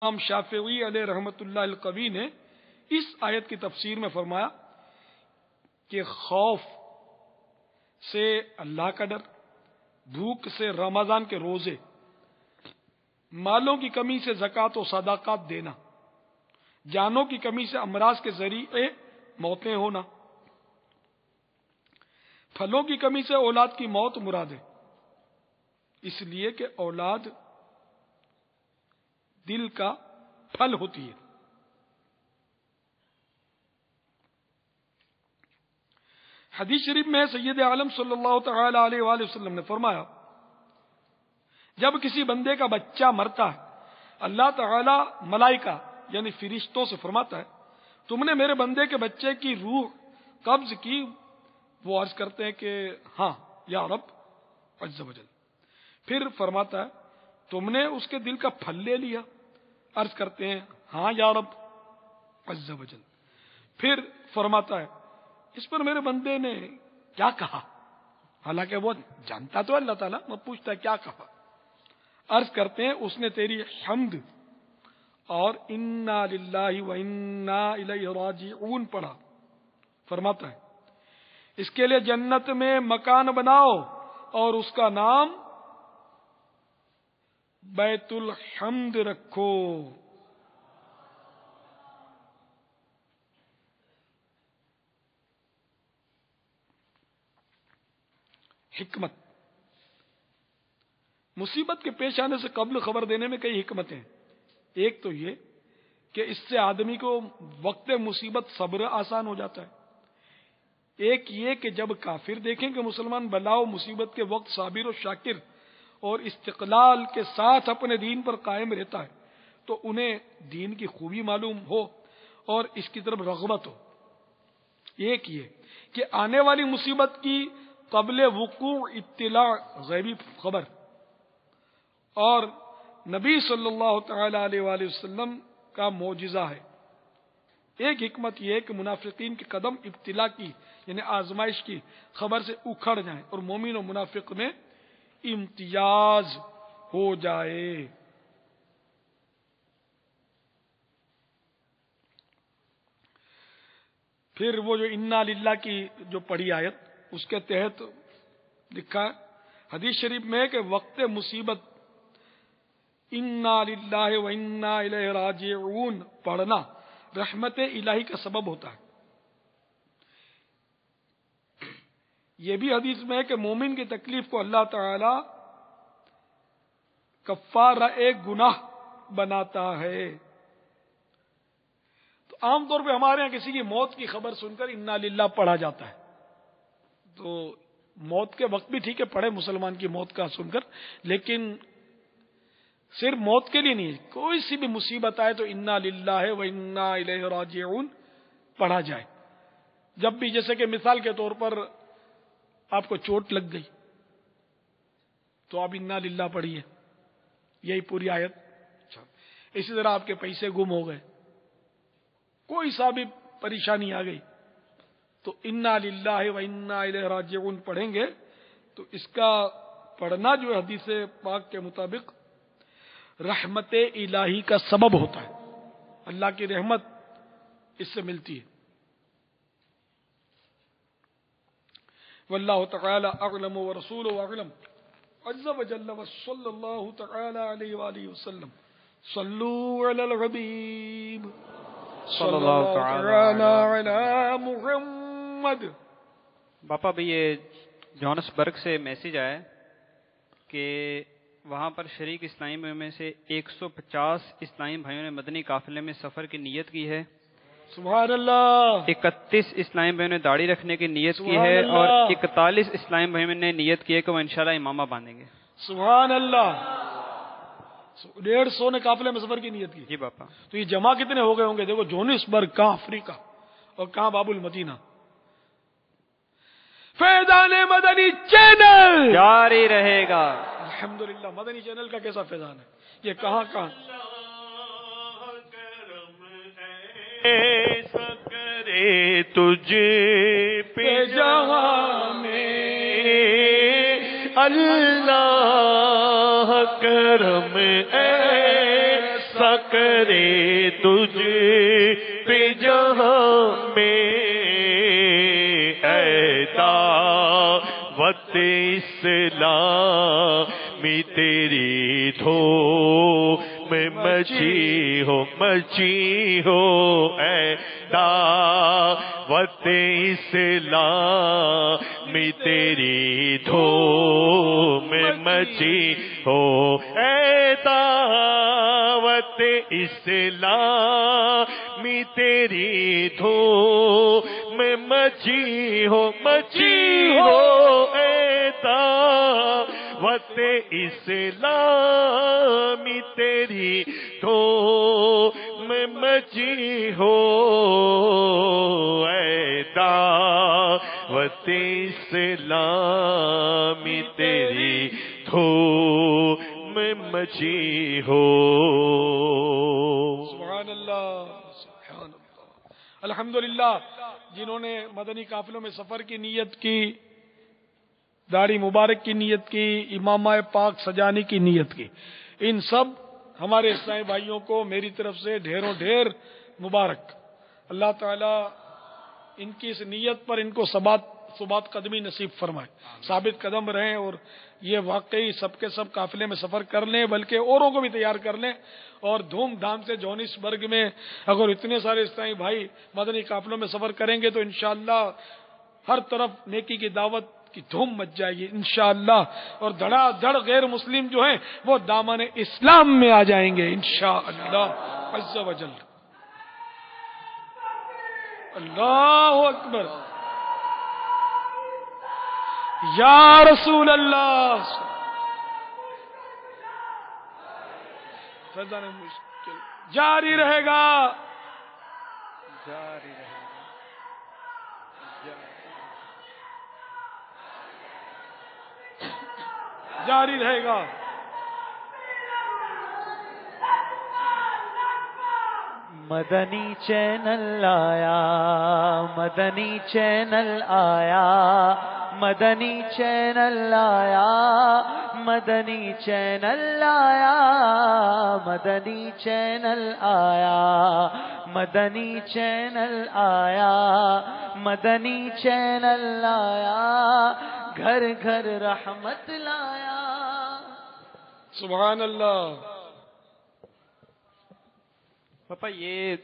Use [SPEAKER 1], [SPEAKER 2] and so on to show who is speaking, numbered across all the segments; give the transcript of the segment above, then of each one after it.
[SPEAKER 1] امام شافعی علیہ رحمۃ اللہ القوی نے اس آیت کی تفسیر میں فرمایا کہ خوف سے اللہ کا ڈر، بھوک سے رمضان کے روزے، مالوں کی کمی سے زکوٰۃ و صدقات دینا، جانوں کی کمی سے امراض کے ذریعے موتیں ہونا، پھلوں کی کمی سے اولاد کی موت مراد ہے، اس لیے کہ اولاد دل کا پھل ہوتی ہے۔ حدیث شریف میں سید عالم صلی اللہ تعالی علیہ وآلہ وسلم نے فرمایا، جب کسی بندے کا بچہ مرتا ہے، اللہ تعالی ملائکہ یعنی فرشتوں سے فرماتا ہے تم نے میرے بندے کے بچے کی روح قبض کی؟ وہ عرض کرتے ہیں کہ ہاں یا رب عز و جل۔ پھر فرماتا ہے تم نے اس کے دل کا پھل لے لیا؟ عرض کرتے ہیں ہاں یا رب عز و جل۔ پھر فرماتا ہے اس پر میرے بندے نے کیا کہا؟ حالانکہ وہ جانتا تو اللہ تعالیٰ، وہ پوچھتا ہے کیا کہا؟ عرض کرتے ہیں اس نے تیری حمد اور انا للہ و انا الیہ راجعون پڑھا۔ فرماتا ہے اس کے لیے جنت میں مکان بناؤ اور اس کا نام بیت الحمد رکھو۔ حکمت، مصیبت کے پیش آنے سے قبل خبر دینے میں کئی حکمتیں ہیں۔ ایک تو یہ کہ اس سے آدمی کو وقت مصیبت صبر آسان ہو جاتا ہے۔ ایک یہ کہ جب کافر دیکھیں کہ مسلمان بلا و مصیبت کے وقت صابر و شاکر اور استقلال کے ساتھ اپنے دین پر قائم رہتا ہے تو انہیں دین کی خوبی معلوم ہو اور اس کی طرف رغبت ہو۔ ایک یہ کہ آنے والی مصیبت کی قبل وقوع اطلاع غیبی خبر، اور نبی صلی اللہ تعالی علیہ وآلہ وسلم کا معجزہ ہے۔ ایک حکمت یہ ہے کہ منافقین کے قدم ابتلا کی یعنی آزمائش کی خبر سے اکھڑ جائیں اور مومن و منافق میں امتیاز ہو جائے۔ پھر وہ جو انا للہ کی جو پڑھی آیت، اس کے تحت لکھا ہے حدیث شریف میں کہ وقت مصیبت انا للہ و انا الیہ راجعون پڑھنا رحمت الہی کا سبب ہوتا ہے۔ یہ بھی حدیث میں ہے کہ مومن کی تکلیف کو اللہ تعالی کفارہ ایک گناہ بناتا ہے۔ تو عام طور پہ ہمارے یہاں کسی کی موت کی خبر سن کر انا للہ پڑھا جاتا ہے، تو موت کے وقت بھی ٹھیک ہے پڑھے مسلمان کی موت کا سن کر، لیکن صرف موت کے لیے نہیں، کوئی سی بھی مصیبت آئے تو انا للہ و انا الیہ راجعون پڑھا جائے۔ جب بھی جیسے کہ مثال کے طور پر آپ کو چوٹ لگ گئی تو آپ انا للہ پڑھیے، یہی پوری آیت۔ اسی طرح آپ کے پیسے گم ہو گئے، کوئی سا بھی پریشانی آ گئی تو انا للہ و انا الیہ راجعون پڑھیں گے تو اس کا پڑھنا جو حدیث پاک کے مطابق رحمت الہی کا سبب ہوتا ہے، اللہ کی رحمت اس سے ملتی ہے۔ واللہ تعالی اعلم ورسولہ اعلم عز وجل وصلی اللہ تعالی علیہ وآلہ وسلم۔ صلوا علی الحبیب صلی اللہ تعالی علی محمد۔
[SPEAKER 2] باپا بھی یہ جونسبرگ سے میسج آیا کہ وہاں پر شریک اسلامی بھائیوں میں سے 150 اسلامی بھائیوں نے مدنی قافلے میں سفر کی نیت کی ہے۔
[SPEAKER 1] سبحان اللہ۔
[SPEAKER 2] 31 اسلامی بھائیوں نے داڑھی رکھنے کی نیت کی ہے اور 41 اسلامی بھائیوں نے نیت کی ہے کہ وہ انشاءاللہ امامہ باندھیں گے۔
[SPEAKER 1] سبحان اللہ۔ 150 نے قافلے میں سفر کی نیت کی؟
[SPEAKER 2] جی باپا۔
[SPEAKER 1] تو یہ جمع کتنے ہو گئے ہوں گے؟ دیکھو جونسبرگ کہاں افریقہ اور کہاں باب المدینہ۔ فیضان مدنی چینل
[SPEAKER 2] جاری رہے گا
[SPEAKER 1] الحمدللہ۔ مدنی چینل کا کیسا فیضان ہے، یہ کہاں کہاں
[SPEAKER 3] ایسا کرے تجھ پہ جہاں میں اللہ کرم ایسا کرے کرے تجھ پہ جہاں میں اے دعوت اسلامی تیری دھوم مچی ہو اے دعوت اسلامی تیری دھوم مچی ہو اے دعوت اسلامی تیری دھوم مچی ہو اے دعوت اسلامی تیری دھوم مچی ہو اے دعوت اسلامی تیری دھوم مچی ہو.
[SPEAKER 1] سبحان اللہ سبحان اللہ. الحمدللہ جنہوں نے مدنی قافلوں میں سفر کی نیت کی، داڑھی مبارک کی نیت کی، امامہ پاک سجانے کی نیت کی، ان سب ہمارے اسلامی بھائیوں کو میری طرف سے ڈھیروں ڈھیر مبارک. اللہ تعالی ان کی اس نیت پر ان کو ثبات قدمی نصیب فرمائے، ثابت قدم رہیں اور یہ واقعی سب کے سب قافلے میں سفر کر لیں، بلکہ اوروں کو بھی تیار کر لیں. اور دھوم دھام سے جوہانسبرگ میں اگر اتنے سارے اسلامی بھائی مدنی قافلوں میں سفر کریں گے تو انشاءاللہ ہر طرف نیکی کی دعوت کی دھوم مچ جائے گی انشاءاللہ، اور دھڑا دھڑ غیر مسلم جو ہیں وہ دامن اسلام میں آ جائیں گے انشاءاللہ عز و جل. اللہ اکبر یا رسول اللہ. فیضان مشکل جاری رہے گا، جاری رہے گا.
[SPEAKER 4] مدنی چینل آیا، مدنی چینل آیا، مدنی چینل آیا، مدنی چینل آیا، مدنی چینل آیا، مدنی چینل آیا، مدنی چینل آیا، گھر گھر رحمت لایا.
[SPEAKER 1] سبحان اللہ.
[SPEAKER 2] پاپا یہ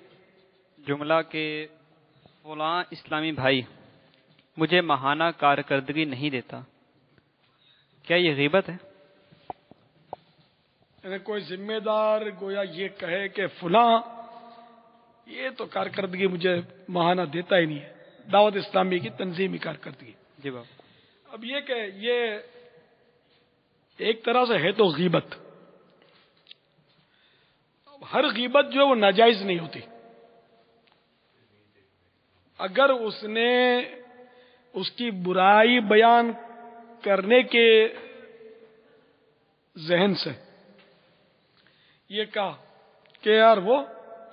[SPEAKER 2] جملہ کہ فلاں اسلامی بھائی مجھے ماہانہ کارکردگی نہیں دیتا، کیا یہ غیبت ہے؟
[SPEAKER 1] یعنی کوئی ذمہ دار گویا یہ کہے کہ فلاں یہ تو کارکردگی مجھے ماہانہ دیتا ہی نہیں ہے، دعوت اسلامی کی تنظیمی کارکردگی.
[SPEAKER 2] جی باپ.
[SPEAKER 1] اب یہ کہ یہ ایک طرح سے ہے تو غیبت. ہر غیبت جو ہے وہ ناجائز نہیں ہوتی. اگر اس نے اس کی برائی بیان کرنے کے ذہن سے یہ کہا کہ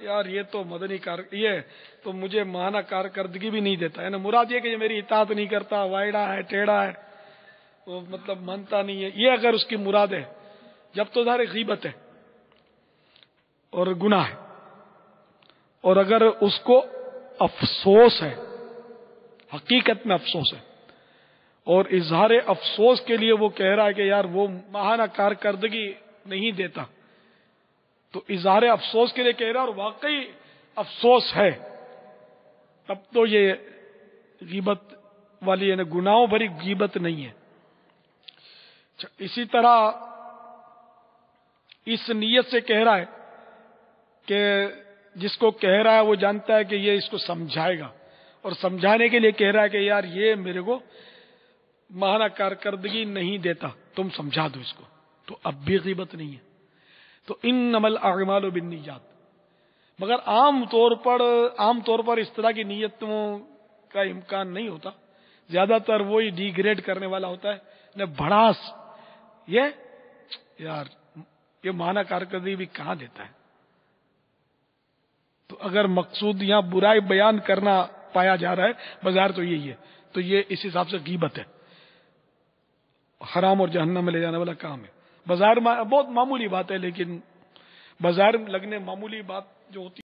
[SPEAKER 1] یار یہ تو مدنی یہ تو مجھے ماہانہ کارکردگی بھی نہیں دیتا، یعنی مراد یہ کہ یہ میری اطاعت نہیں کرتا، وائڑا ہے، ٹیڑھا ہے، وہ مطلب مانتا نہیں ہے، یہ اگر اس کی مراد ہے جب تو ظاہر غیبت ہے اور گناہ ہے. اور اگر اس کو افسوس ہے، حقیقت میں افسوس ہے، اور اظہار افسوس کے لیے وہ کہہ رہا ہے کہ یار وہ ماہانہ کارکردگی نہیں دیتا، تو اظہار افسوس کے لیے کہہ رہا ہے اور واقعی افسوس ہے، تب تو یہ غیبت والی یعنی گناہوں بھری غیبت نہیں ہے. اسی طرح اس نیت سے کہہ رہا ہے کہ جس کو کہہ رہا ہے وہ جانتا ہے کہ یہ اس کو سمجھائے گا، اور سمجھانے کے لیے کہہ رہا ہے کہ یار یہ میرے کو ماہانہ کارکردگی نہیں دیتا، تم سمجھا دو اس کو، تو اب بھی غیبت نہیں ہے. تو انما الاعمال بالنیات. مگر عام طور پر اس طرح کی نیتوں کا امکان نہیں ہوتا. زیادہ تر وہی ڈی گریڈ کرنے والا ہوتا ہے نہ بھڑاس، یہ ماہانہ کارکردگی بھی کہاں دیتا ہے. تو اگر مقصود یہاں برائی بیان کرنا پایا جا رہا ہے بظاہر تو یہی ہے، تو یہ اس حساب سے غیبت ہے، حرام اور جہنم میں لے جانے والا کام ہے. بظاہر بہت معمولی بات ہے، لیکن بازار میں لگنے معمولی بات جو ہوتی